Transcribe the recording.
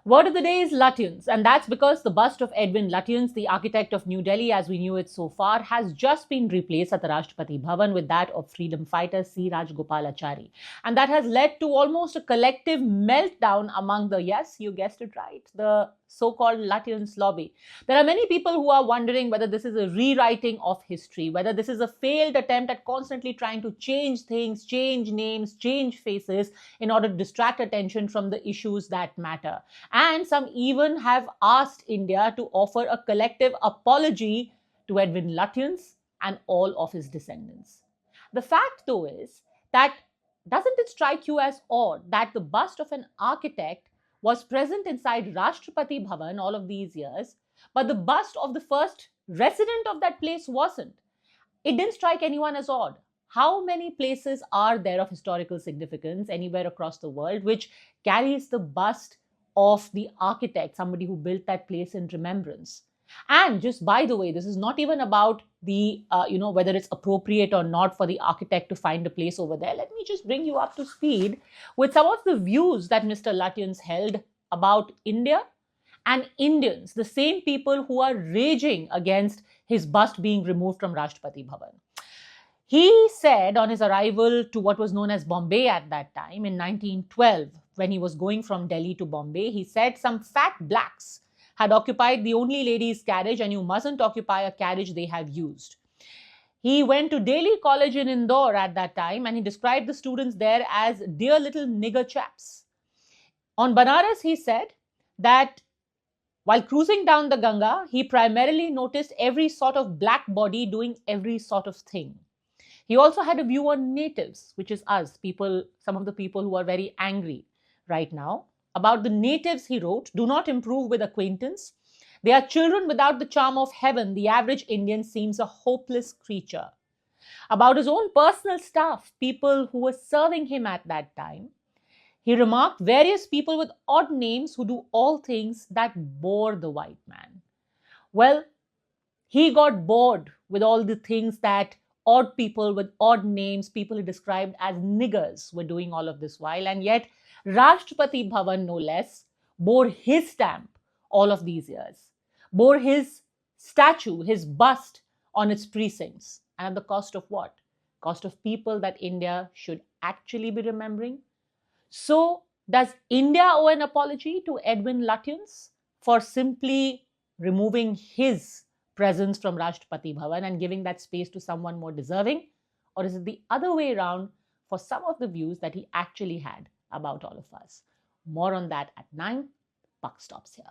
Word of the day is Lutyens, and that's because the bust of Edwin Lutyens, the architect of New Delhi as we knew it so far, has just been replaced at the Rashtrapati Bhavan with that of freedom fighter C. Rajgopalachari. And that has led to almost a collective meltdown among the, yes, you guessed it right, the so-called Lutyens lobby. There are many people who are wondering whether this is a rewriting of history, whether this is a failed attempt at constantly trying to change things, change names, change faces in order to distract attention from the issues that matter. And some even have asked India to offer a collective apology to Edwin Lutyens and all of his descendants. The fact, though, is that doesn't it strike you as odd that the bust of an architect was present inside Rashtrapati Bhavan all of these years, but the bust of the first resident of that place wasn't? It didn't strike anyone as odd. How many places are there of historical significance anywhere across the world which carries the bust of the architect, somebody who built that place in remembrance? And just by the way, this is not even about the, whether it's appropriate or not for the architect to find a place over there. Let me just bring you up to speed with some of the views that Mr. Lutyens held about India and Indians, the same people who are raging against his bust being removed from Rashtrapati Bhavan. He said on his arrival to what was known as Bombay at that time in 1912, when he was going from Delhi to Bombay, he said some fat blacks had occupied the only ladies' carriage and you mustn't occupy a carriage they have used. He went to Delhi College in Indore at that time and he described the students there as dear little nigger chaps. On Banaras, he said that while cruising down the Ganga, he primarily noticed every sort of black body doing every sort of thing. He also had a view on natives, which is us, people, some of the people who are very angry right now. About the natives, he wrote, do not improve with acquaintance. They are children without the charm of heaven. The average Indian seems a hopeless creature. About his own personal staff, people who were serving him at that time, he remarked various people with odd names who do all things that bore the white man. Well, he got bored with all the things that odd people with odd names, people he described as niggers, were doing all of this while. And yet, Rashtrapati Bhavan, no less, bore his stamp all of these years, bore his statue, his bust on its precincts. And at the cost of what? Cost of people that India should actually be remembering. So, does India owe an apology to Edwin Lutyens for simply removing his presence from Rashtrapati Bhavan and giving that space to someone more deserving? Or is it the other way around for some of the views that he actually had about all of us? More on that at 9. Buck stops here.